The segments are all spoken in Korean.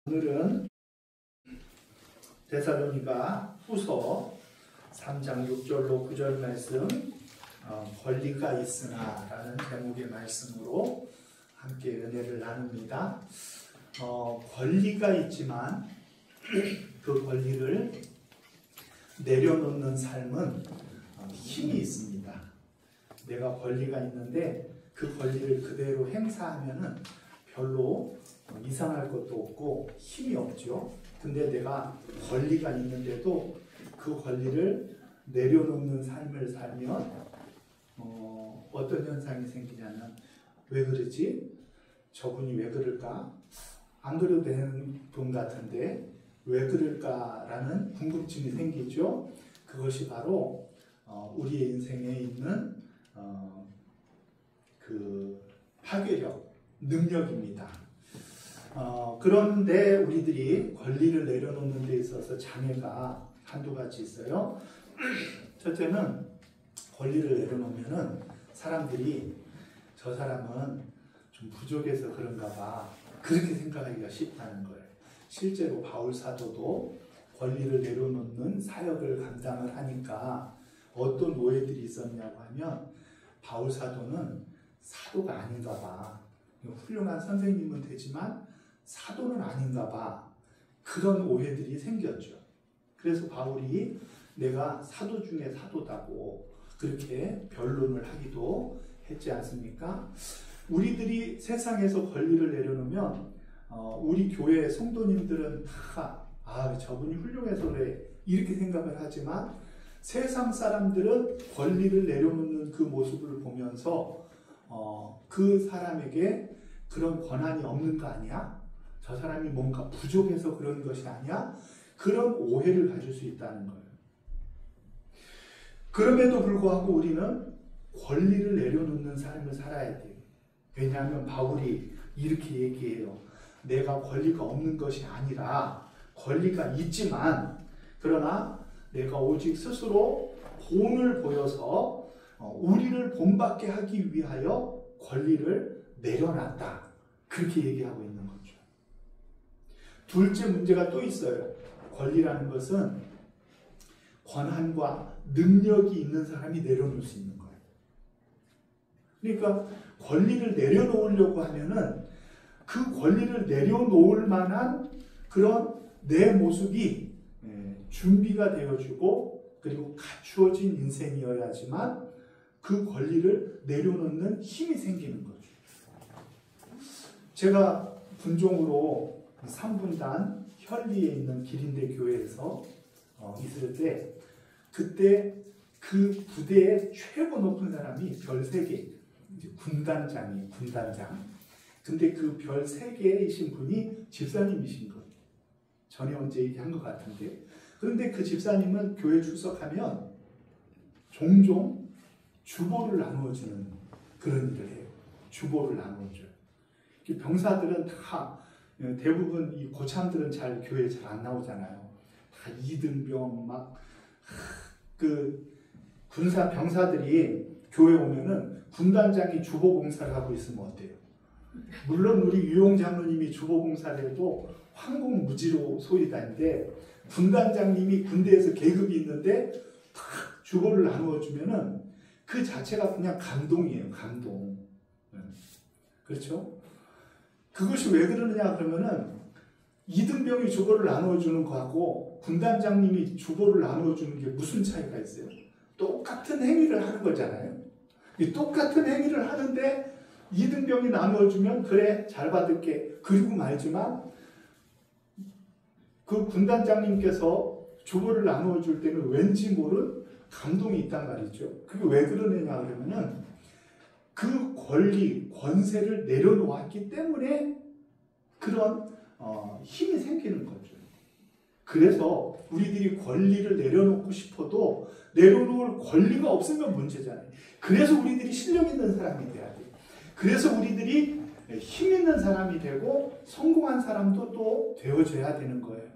오늘은 데살로니가 후서 3장 6절로 9절 말씀 권리가 있으나 라는 제목의 말씀으로 함께 은혜를 나눕니다. 권리가 있지만 그 권리를 내려놓는 삶은 힘이 있습니다. 내가 권리가 있는데 그 권리를 그대로 행사하면은 별로 이상할 것도 없고 힘이 없죠. 근데 내가 권리가 있는데도 그 권리를 내려놓는 삶을 살면 어떤 현상이 생기냐면, 왜 그러지? 저분이 왜 그럴까? 안 그래도 되는 분 같은데 왜 그럴까라는 궁금증이 생기죠. 그것이 바로 우리의 인생에 있는 그 파괴력, 능력입니다. 그런데 우리들이 권리를 내려놓는 데 있어서 장애가 한두 가지 있어요. 첫째는 권리를 내려놓으면은 사람들이 저 사람은 좀 부족해서 그런가 봐, 그렇게 생각하기가 쉽다는 거예요. 실제로 바울 사도도 권리를 내려놓는 사역을 감당을 하니까 어떤 오해들이 있었냐고 하면, 바울 사도는 사도가 아닌가 봐, 훌륭한 선생님은 되지만 사도는 아닌가 봐, 그런 오해들이 생겼죠. 그래서 바울이 내가 사도 중에 사도다고 그렇게 변론을 하기도 했지 않습니까? 우리들이 세상에서 권리를 내려놓으면 우리 교회 성도님들은 다 저분이 훌륭해서 그래 이렇게 생각을 하지만, 세상 사람들은 권리를 내려놓는 그 모습을 보면서 그 사람에게 그런 권한이 없는 거 아니야? 저 사람이 뭔가 부족해서 그런 것이 아니야? 그런 오해를 가질 수 있다는 거예요. 그럼에도 불구하고 우리는 권리를 내려놓는 삶을 살아야 돼요. 왜냐하면 바울이 이렇게 얘기해요. 내가 권리가 없는 것이 아니라 권리가 있지만, 그러나 내가 오직 스스로 본을 보여서 우리를 본받게 하기 위하여 권리를 내려놨다, 그렇게 얘기하고 있는 거죠. 둘째 문제가 또 있어요. 권리라는 것은 권한과 능력이 있는 사람이 내려놓을 수 있는 거예요. 그러니까 권리를 내려놓으려고 하면은 그 권리를 내려놓을 만한 그런 내 모습이 준비가 되어주고 그리고 갖추어진 인생이어야지만 그 권리를 내려놓는 힘이 생기는 거죠. 제가 분종으로 3분단 현리에 있는 기린대 교회에서 있을 때, 그때 그 부대의 최고 높은 사람이 별 3개, 군단장이에요. 군단장. 근데 그 별 3개이신 분이 집사님이신 거예요. 전에 언제 얘기한 것 같은데. 그런데 그 집사님은 교회 출석하면 종종 주보를 나누어주는 그런 일을 해요. 주보를 나누어줘요. 병사들은 다, 대부분 이 고참들은 잘 교회에 잘 안 나오잖아요. 다 이등병 군사 병사들이 교회 오면은 군단장이 주보 봉사를 하고 있으면 어때요? 물론 우리 유용 장로님이 주보 봉사를 해도 황공무지로 소리 다니는데, 군단장님이 군대에서 계급이 있는데 탁 주보를 나누어 주면은 그 자체가 그냥 감동이에요. 감동. 그렇죠? 그것이 왜 그러느냐 그러면은, 이등병이 주보를 나누어주는 거하고 군단장님이 주보를 나누어주는 게 무슨 차이가 있어요? 똑같은 행위를 하는 거잖아요. 똑같은 행위를 하는데 이등병이 나누어주면 그래 잘 받을게 그리고 말지만, 그 군단장님께서 주보를 나누어줄 때는 왠지 모른 감동이 있단 말이죠. 그게 왜 그러느냐 그러면은, 그 권리, 권세를 내려놓았기 때문에 그런 힘이 생기는 거죠. 그래서 우리들이 권리를 내려놓고 싶어도 내려놓을 권리가 없으면 문제잖아요. 그래서 우리들이 실력 있는 사람이 돼야 돼요. 그래서 우리들이 힘 있는 사람이 되고 성공한 사람도 또 되어줘야 되는 거예요.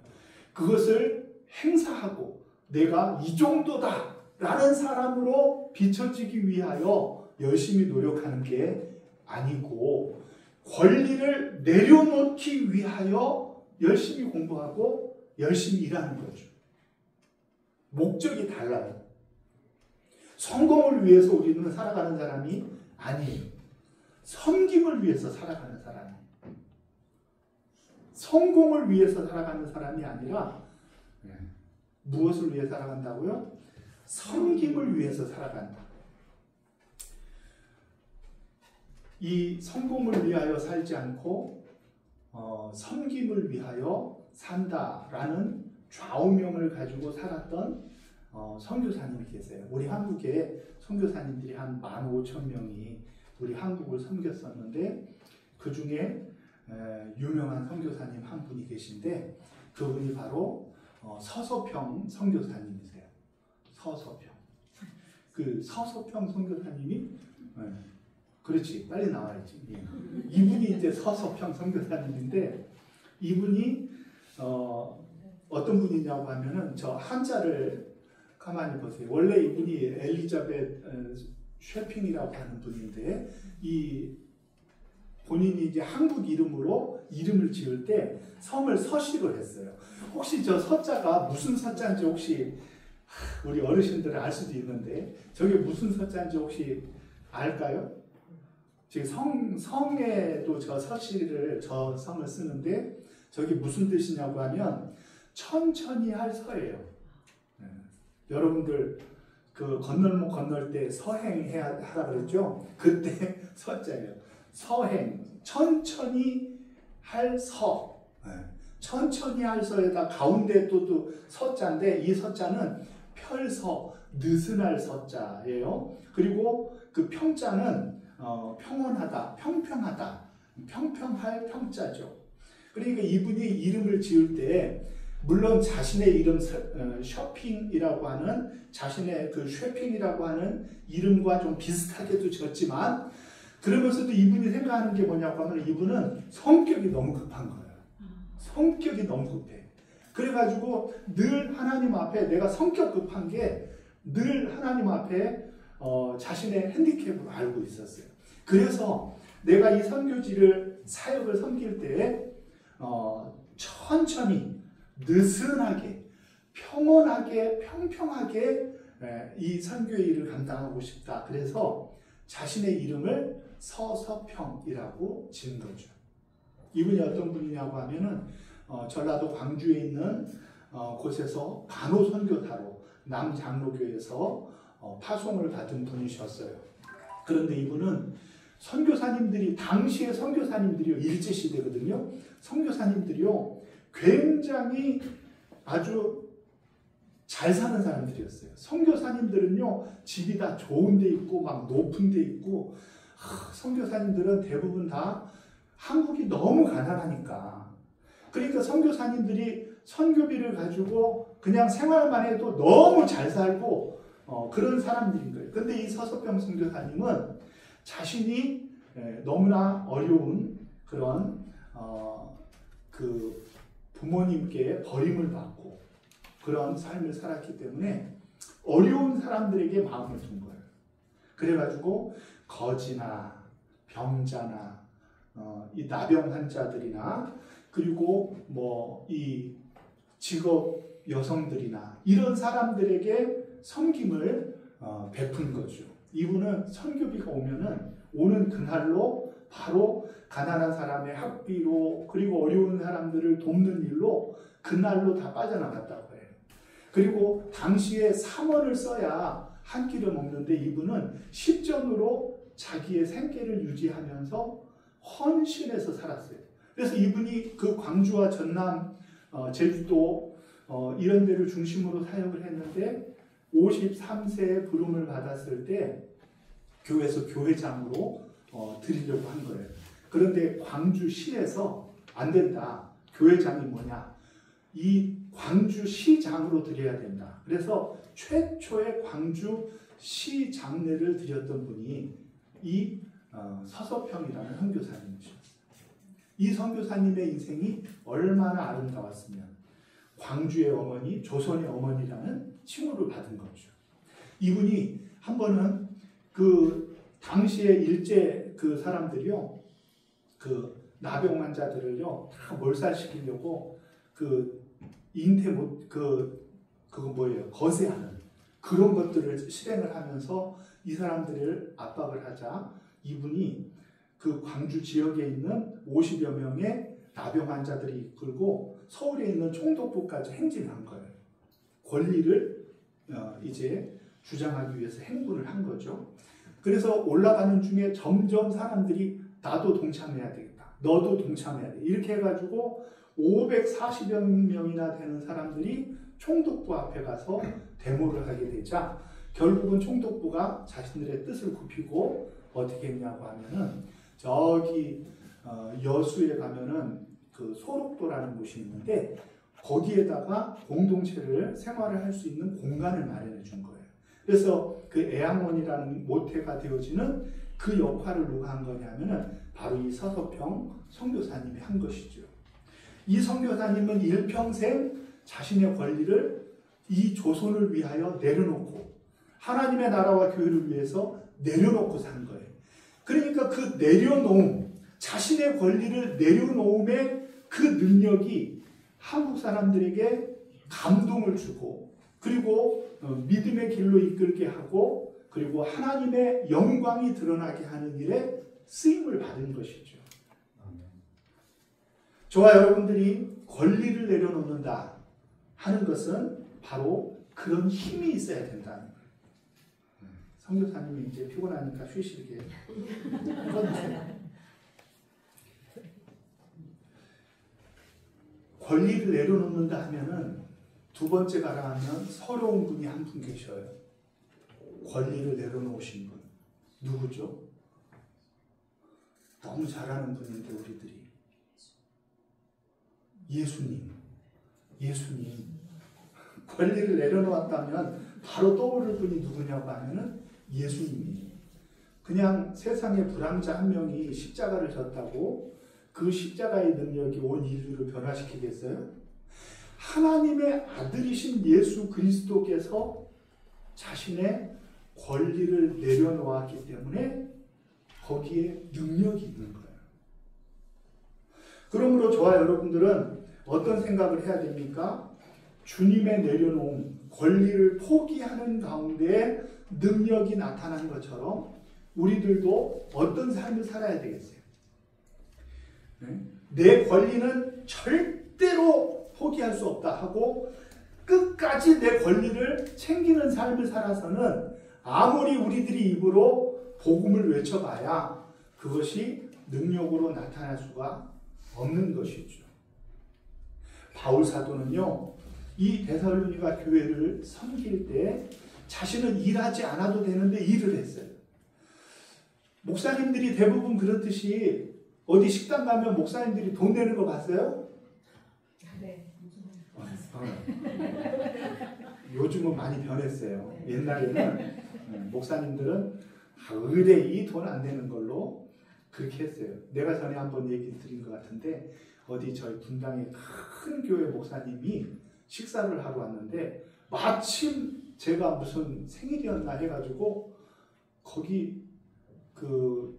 그것을 행사하고 내가 이 정도다 라는 사람으로 비춰지기 위하여 열심히 노력하는 게 아니고, 권리를 내려놓기 위하여 열심히 공부하고 열심히 일하는 거죠. 목적이 달라요. 성공을 위해서 우리는 살아가는 사람이 아니에요. 섬김을 위해서 살아가는 사람이에요. 성공을 위해서 살아가는 사람이 아니라 무엇을 위해 살아간다고요? 섬김을 위해서 살아간다. 이 성공을 위하여 살지 않고 섬김을 위하여 산다라는 좌우명을 가지고 살았던 선교사님이 계세요. 우리 한국에 선교사님들이 한 15,000명이 우리 한국을 섬겼었는데 그 중에 유명한 선교사님 한 분이 계신데 그분이 바로 서서평 선교사님이세요. 서서평. 그 서서평 선교사님이 그렇지, 빨리 나와야지. 이분이 이제 서서평 선교사님인데 이분이 어떤 분이냐고 하면은 저 한자를 가만히 보세요. 원래 이분이 엘리자벳 쉐핑이라고 하는 분인데 이 본인이 이제 한국 이름으로 이름을 지을 때 성을 서씨로 했어요. 혹시 저 서자가 무슨 서자인지 혹시 우리 어르신들은 알 수도 있는데 저게 무슨 서자인지 혹시 알까요? 지금 성에도 저 서씨를 저 성을 쓰는데 저게 무슨 뜻이냐고 하면 천천히 할 서예요. 여러분들 그 건널목 건널 때 서행해야 하라 그랬죠? 그때 서자예요. 서행, 천천히 할 서. 천천히 할 서에다 가운데 또 서자인데 이 서자는 펼서, 느슨할 서자예요. 그리고 그 평자는 평온하다, 평평하다, 평평할 평자죠. 그러니까 이분이 이름을 지을 때 물론 자신의 이름 쇼핑이라고 하는 자신의 그 쉐핑이라고 하는 이름과 좀 비슷하게도 지었지만 그러면서도 이분이 생각하는 게 뭐냐고 하면 이분은 성격이 너무 급한 거예요. 성격이 너무 급해. 그래가지고 늘 하나님 앞에 내가 성격 급한 게 늘 하나님 앞에 자신의 핸디캡으로 알고 있었어요. 그래서 내가 이 선교지를 사역을 섬길 때 천천히 느슨하게 평온하게 평평하게 이 선교의 일을 감당하고 싶다. 그래서 자신의 이름을 서서평이라고 지은 거죠. 이분이 어떤 분이냐고 하면은 전라도 광주에 있는 곳에서 간호선교사로 남장로교에서 파송을 받은 분이셨어요. 그런데 이분은 선교사님들이 당시의 선교사님들이요 일제시대거든요. 선교사님들이요 굉장히 아주 잘 사는 사람들이었어요. 선교사님들은요 집이 다 좋은 데 있고 막 높은 데 있고 선교사님들은 대부분 다 한국이 너무 가난하니까 그러니까 선교사님들이 선교비를 가지고 그냥 생활만 해도 너무 잘 살고 그런 사람들인 거예요. 근데 이 서서평 선교사님은 자신이 너무나 어려운 그런 그 부모님께 버림을 받고 그런 삶을 살았기 때문에 어려운 사람들에게 마음을 둔 거예요. 그래가지고 거지나 병자나 이 나병 환자들이나 그리고 뭐 이 직업 여성들이나 이런 사람들에게 섬김을 베푼 거죠. 이분은 선교비가 오는 그날로 바로 가난한 사람의 학비로 그리고 어려운 사람들을 돕는 일로 그날로 다 빠져나갔다고 해요. 그리고 당시에 3원을 써야 한 끼를 먹는데 이분은 10전으로 자기의 생계를 유지하면서 헌신해서 살았어요. 그래서 이분이 그 광주와 전남, 제주도 이런 데를 중심으로 사역을 했는데 53세에 부름을 받았을 때 교회에서 교회장으로 드리려고 한 거예요. 그런데 광주시에서 안 된다. 교회장이 뭐냐? 이 광주시장으로 드려야 된다. 그래서 최초의 광주시장례를 드렸던 분이 이 서서평이라는 선교사님이셨어요. 이 선교사님의 인생이 얼마나 아름다웠으면 광주의 어머니, 조선의 어머니라는 칭호를 받은 거죠. 이분이 한 번은 그 당시에 일제 그 사람들이요, 그 나병 환자들을요 다 몰살시키려고 그 그거 뭐예요? 거세하는 그런 것들을 실행을 하면서 이 사람들을 압박을 하자 이분이 그 광주 지역에 있는 50여 명의 나병 환자들이 이끌고 서울에 있는 총독부까지 행진한 거예요. 권리를 이제 주장하기 위해서 행군을 한 거죠. 그래서 올라가는 중에 점점 사람들이 나도 동참해야 되겠다. 너도 동참해야 돼. 이렇게 해가지고 540여 명이나 되는 사람들이 총독부 앞에 가서 데모를 하게 되자 결국은 총독부가 자신들의 뜻을 굽히고 어떻게 했냐고 하면은 저기 여수에 가면은 그 소록도라는 곳이 있는데 거기에다가 공동체를 생활을 할 수 있는 공간을 마련해 준 거예요. 그래서 그 애양원이라는 모태가 되어지는 그 역할을 누가 한 거냐면은 바로 이 서서평 선교사님이 한 것이죠. 이 선교사님은 일평생 자신의 권리를 이 조선을 위하여 내려놓고 하나님의 나라와 교회를 위해서 내려놓고 산 거예요. 그러니까 그 내려놓음, 자신의 권리를 내려놓음의 그 능력이 한국 사람들에게 감동을 주고 그리고 믿음의 길로 이끌게 하고 그리고 하나님의 영광이 드러나게 하는 일에 쓰임을 받은 것이죠. 저와 여러분들이 권리를 내려놓는다 하는 것은 바로 그런 힘이 있어야 된다는 거예요. 선교사님이 이제 피곤하니까 쉬시게 꺼주세요. 권리를 내려놓는다 하면은 두 번째 가라 하면 서러운 분이 한 분 계셔요. 권리를 내려놓으신 분. 누구죠? 너무 잘하는 분인데 우리들이. 예수님. 권리를 내려놓았다면 바로 떠오를 분이 누구냐고 하면은 예수님이에요. 그냥 세상에 불황자 한 명이 십자가를 졌다고 그 십자가의 능력이 온 인류를 변화시키겠어요? 하나님의 아들이신 예수 그리스도께서 자신의 권리를 내려놓았기 때문에 거기에 능력이 있는 거예요. 그러므로 저와 여러분들은 어떤 생각을 해야 됩니까? 주님의 내려놓은 권리를 포기하는 가운데 능력이 나타난 것처럼 우리들도 어떤 삶을 살아야 되겠어요? 내 권리는 절대로 포기할 수 없다 하고 끝까지 내 권리를 챙기는 삶을 살아서는 아무리 우리들이 입으로 복음을 외쳐봐야 그것이 능력으로 나타날 수가 없는 것이죠. 바울 사도는요, 이 데살로니가 교회를 섬길 때 자신은 일하지 않아도 되는데 일을 했어요. 목사님들이 대부분 그렇듯이 어디 식당 가면 목사님들이 돈 내는 거 봤어요? 네. 요즘은 많이 변했어요. 옛날에는 목사님들은 의뢰이 돈 안 내는 걸로 그렇게 했어요. 내가 전에 한번 얘기 드린 것 같은데 어디 저희 분당의 큰 교회 목사님이 식사를 하러 왔는데 마침 제가 무슨 생일이었나 해가지고 거기 그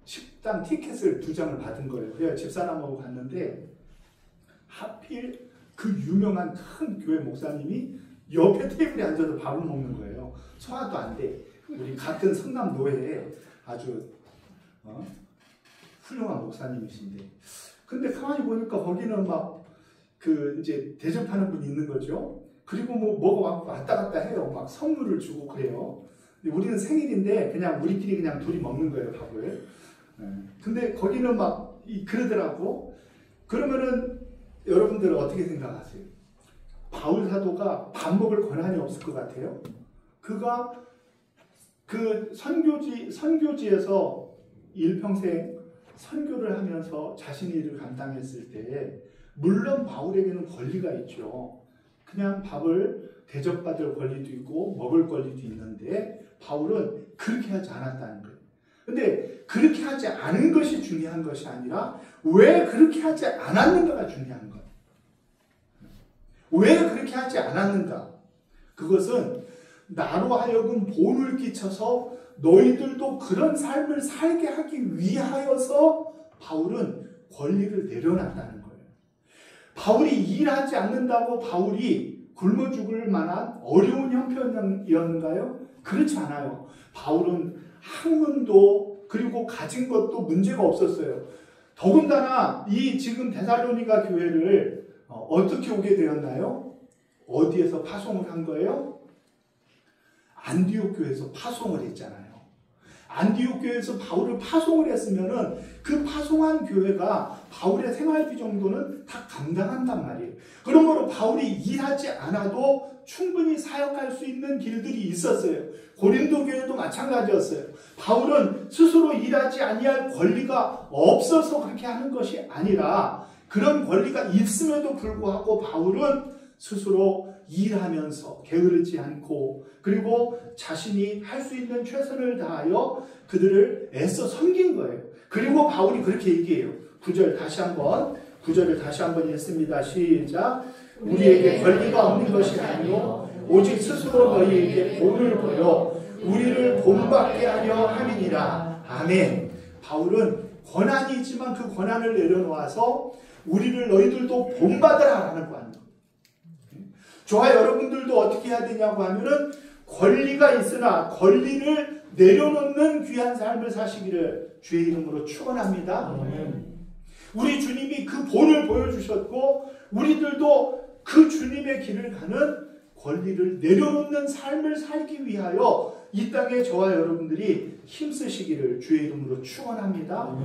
식당 티켓을 2장을 받은 거예요. 그래서 집사람하고 갔는데 하필 그 유명한 큰 교회 목사님이 옆에 테이블에 앉아서 밥을 먹는 거예요. 소화도 안 돼. 우리 같은 성남 노회에 아주 훌륭한 목사님이신데, 근데 가만히 보니까 거기는 막 그 이제 대접하는 분이 있는 거죠. 그리고 뭐 뭐가 왔다 갔다 해요. 막 선물을 주고 그래요. 근데 우리는 생일인데 그냥 우리끼리 그냥 둘이 먹는 거예요, 밥을. 근데 거기는 막 그러더라고. 그러면은 여러분들은 어떻게 생각하세요? 바울 사도가 밥 먹을 권한이 없을 것 같아요? 그가 그 선교지에서 일평생 선교를 하면서 자신의 일을 감당했을 때 물론 바울에게는 권리가 있죠. 그냥 밥을 대접받을 권리도 있고 먹을 권리도 있는데 바울은 그렇게 하지 않았다는 거예요. 근데 그렇게 하지 않은 것이 중요한 것이 아니라 왜 그렇게 하지 않았는가가 중요한 거예요. 왜 그렇게 하지 않았는가? 그것은 나로 하여금 본을 끼쳐서 너희들도 그런 삶을 살게 하기 위하여서 바울은 권리를 내려놨다는 거예요. 바울이 일하지 않는다고 바울이 굶어 죽을 만한 어려운 형편이었는가요? 그렇지 않아요. 바울은 학문도 그리고 가진 것도 문제가 없었어요. 더군다나 이 지금 데살로니가 교회를 어떻게 오게 되었나요? 어디에서 파송을 한 거예요? 안디옥 교회에서 파송을 했잖아요. 안디옥 교회에서 바울을 파송을 했으면은 그 파송한 교회가 바울의 생활비 정도는 다 감당한단 말이에요. 그러므로 바울이 일하지 않아도 충분히 사역할 수 있는 길들이 있었어요. 고린도 교회도 마찬가지였어요. 바울은 스스로 일하지 아니할 권리가 없어서 그렇게 하는 것이 아니라 그런 권리가 있음에도 불구하고 바울은 스스로 일하면서 게으르지 않고 그리고 자신이 할 수 있는 최선을 다하여 그들을 애써 섬긴 거예요. 그리고 바울이 그렇게 얘기해요. 9절 다시 한번 9절을 다시 한번 읽습니다. 시작. 우리에게 권리가 없는 것이 아니요 오직 스스로 너희에게 본을 보여 우리를 본받게 하려 함이니라. 아멘. 바울은 권한이지만 그 권한을 내려놓아서 우리를 너희들도 본받으라 하는 거예요. 저와 여러분들도 어떻게 해야 되냐고 하면은 권리가 있으나 권리를 내려놓는 귀한 삶을 사시기를 주의 이름으로 축원합니다. 우리 주님이 그 본을 보여주셨고 우리들도 그 주님의 길을 가는 권리를 내려놓는 삶을 살기 위하여 이 땅에 저와 여러분들이 힘쓰시기를 주의 이름으로 축원합니다.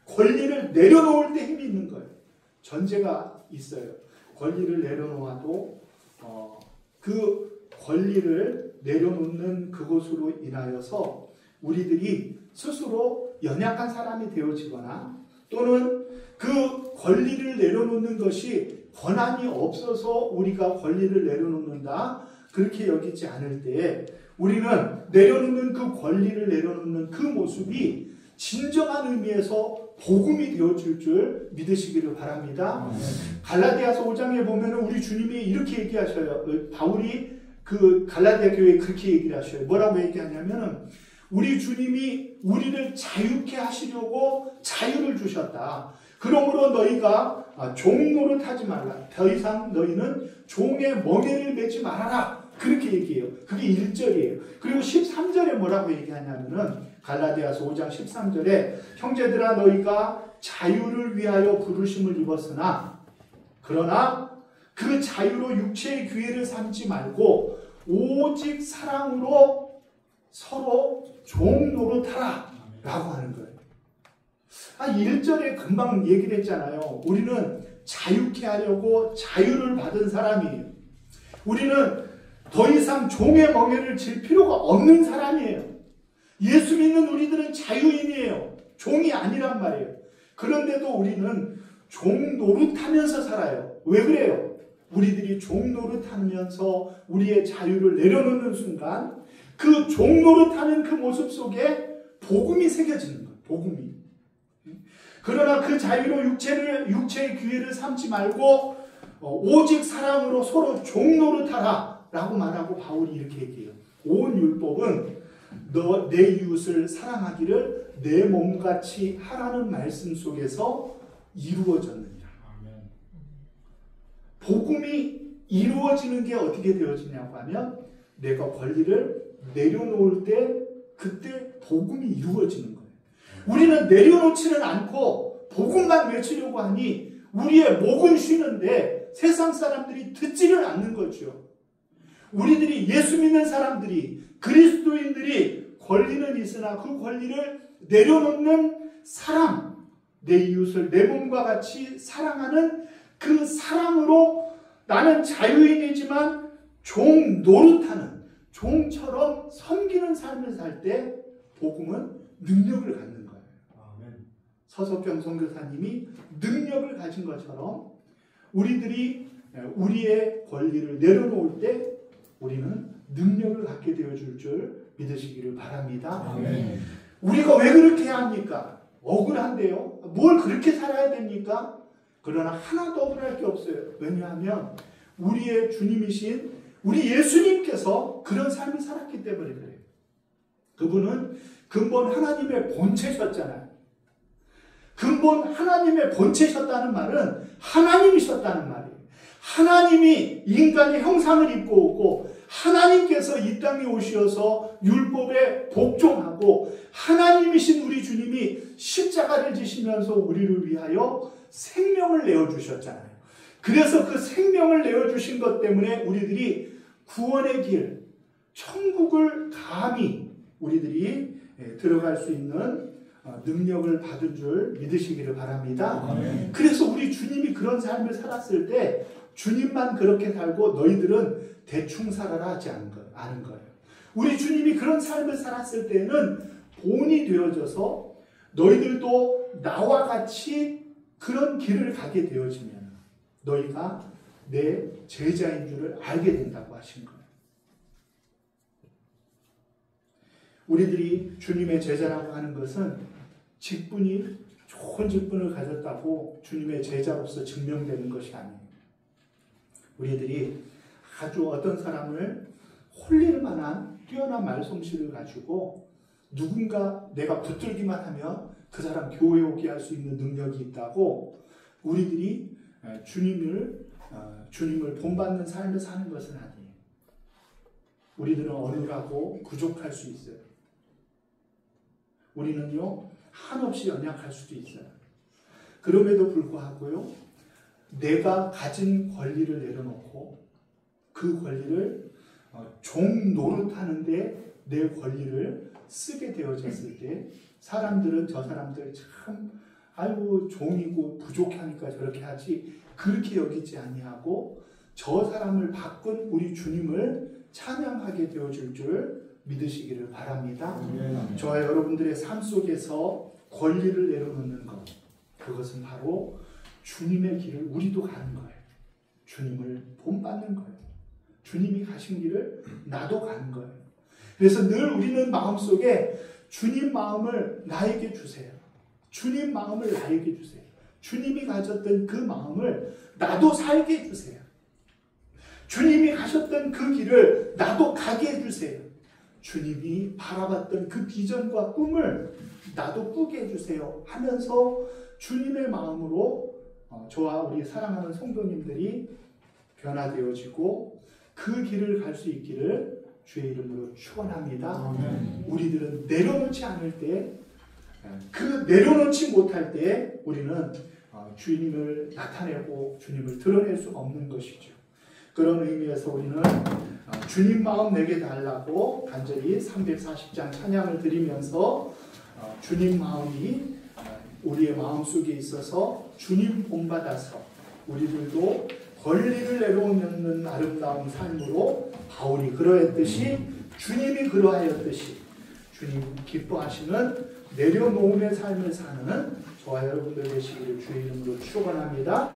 권리를 내려놓을 때 힘이 있는 거예요. 전제가 있어요. 권리를 내려놓아도 그 권리를 내려놓는 그것으로 인하여서 우리들이 스스로 연약한 사람이 되어지거나 또는 그 권리를 내려놓는 것이 권한이 없어서 우리가 권리를 내려놓는다 그렇게 여기지 않을 때 우리는 내려놓는 그 권리를 내려놓는 그 모습이 진정한 의미에서 복음이 되어줄 줄 믿으시기를 바랍니다. 갈라디아서 5장에 보면 우리 주님이 이렇게 얘기하셔요. 바울이 그 갈라디아 교회에 그렇게 얘기를 하셔요. 뭐라고 얘기하냐면 우리 주님이 우리를 자유케 하시려고 자유를 주셨다. 그러므로 너희가 종 노릇하지 말라. 더 이상 너희는 종의 멍에를 매지 말아라. 그렇게 얘기해요. 그게 1절이에요. 그리고 13절에 뭐라고 얘기하냐면은 갈라디아서 5장 13절에 형제들아 너희가 자유를 위하여 부르심을 입었으나 그러나 그 자유로 육체의 기회를 삼지 말고 오직 사랑으로 서로 종 노릇하라 라고 하는 거예요. 1절에 금방 얘기를 했잖아요. 우리는 자유케 하려고 자유를 받은 사람이에요. 우리는 더 이상 종의 멍에를 질 필요가 없는 사람이에요. 예수 믿는 우리들은 자유인이에요. 종이 아니란 말이에요. 그런데도 우리는 종 노릇하면서 살아요. 왜 그래요? 우리들이 종 노릇하면서 우리의 자유를 내려놓는 순간 그 종 노릇하는 그 모습 속에 복음이 새겨지는 거예요. 복음이. 그러나 그 자유로 육체의 기회를 삼지 말고 오직 사랑으로 서로 종 노릇하라 라고 말하고 바울이 이렇게 얘기해요. 온 율법은 너 내 이웃을 사랑하기를 내 몸같이 하라는 말씀 속에서 이루어졌느니라. 복음이 이루어지는 게 어떻게 되어지냐고 하면 내가 권리를 내려놓을 때 그때 복음이 이루어지는 거예요. 우리는 내려놓지는 않고 복음만 외치려고 하니 우리의 목은 쉬는데 세상 사람들이 듣지를 않는 거죠. 우리들이 예수 믿는 사람들이 그리스도인들이 권리는 있으나 그 권리를 내려놓는 사랑, 내 이웃을 내 몸과 같이 사랑하는 그 사랑으로 나는 자유인이지만 종 노릇하는 종처럼 섬기는 삶을 살 때 복음은 능력을 갖는 거예요. 서석경 선교사님이 능력을 가진 것처럼 우리들이 우리의 권리를 내려놓을 때 우리는 능력을 갖게 되어줄 줄 믿으시기를 바랍니다. 아멘. 우리가 왜 그렇게 해야 합니까? 억울한데요. 뭘 그렇게 살아야 됩니까? 그러나 하나도 억울할 게 없어요. 왜냐하면 우리의 주님이신 우리 예수님께서 그런 삶을 살았기 때문에 그래요. 그분은 근본 하나님의 본체셨잖아요. 근본 하나님의 본체셨다는 말은 하나님이셨다는 말이에요. 하나님이 인간의 형상을 입고 오고 하나님께서 이 땅에 오셔서 율법에 복종하고 하나님이신 우리 주님이 십자가를 지시면서 우리를 위하여 생명을 내어주셨잖아요. 그래서 그 생명을 내어주신 것 때문에 우리들이 구원의 길, 천국을 감히 우리들이 들어갈 수 있는 능력을 받은 줄 믿으시기를 바랍니다. 아멘. 그래서 우리 주님이 그런 삶을 살았을 때 주님만 그렇게 살고 너희들은 대충 살아라 하지 않은 거예요. 우리 주님이 그런 삶을 살았을 때는 본이 되어져서 너희들도 나와 같이 그런 길을 가게 되어지면 너희가 내 제자인 줄을 알게 된다고 하신 거예요. 우리들이 주님의 제자라고 하는 것은 직분이 좋은 직분을 가졌다고 주님의 제자로서 증명되는 것이 아니에요. 우리들이 아주 어떤 사람을 홀릴 만한 뛰어난 말솜씨를 가지고 누군가 내가 붙들기만 하면 그 사람 교회에 오게 할 수 있는 능력이 있다고 우리들이 주님을 본받는 삶을 사는 것은 아니에요. 우리들은 어눌하고 부족할 수 있어요. 우리는요, 한없이 연약할 수도 있어요. 그럼에도 불구하고요, 내가 가진 권리를 내려놓고 그 권리를 종 노릇하는데 내 권리를 쓰게 되어졌을 때 사람들은 저 사람들 참 아이고 종이고 부족하니까 저렇게 하지 그렇게 여기지 아니하고 저 사람을 바꾼 우리 주님을 찬양하게 되어질 줄 믿으시기를 바랍니다. 저와 여러분들의 삶 속에서 권리를 내려놓는 것, 그것은 바로 주님의 길을 우리도 가는 거예요. 주님을 본받는 거예요. 주님이 가신 길을 나도 가는 거예요. 그래서 늘 우리는 마음속에 주님 마음을 나에게 주세요. 주님 마음을 나에게 주세요. 주님이 가졌던 그 마음을 나도 살게 해주세요. 주님이 가셨던 그 길을 나도 가게 해주세요. 주님이 바라봤던 그 비전과 꿈을 나도 꾸게 해주세요 하면서 주님의 마음으로 저와 우리 사랑하는 성도님들이 변화되어지고 그 길을 갈 수 있기를 주의 이름으로 축원합니다. 우리들은 내려놓지 않을 때, 그 내려놓지 못할 때 우리는 주님을 나타내고 주님을 드러낼 수 없는 것이죠. 그런 의미에서 우리는 주님 마음 내게 달라고 간절히 340장 찬양을 드리면서 주님 마음이 우리의 마음속에 있어서 주님 본받아서 우리들도 권리를 내려놓는 아름다운 삶으로 바울이 그러했듯이 주님이 그러하였듯이 주님 기뻐하시는 내려놓음의 삶을 사는 저와 여러분들 되시기를 주의 이름으로 축원합니다.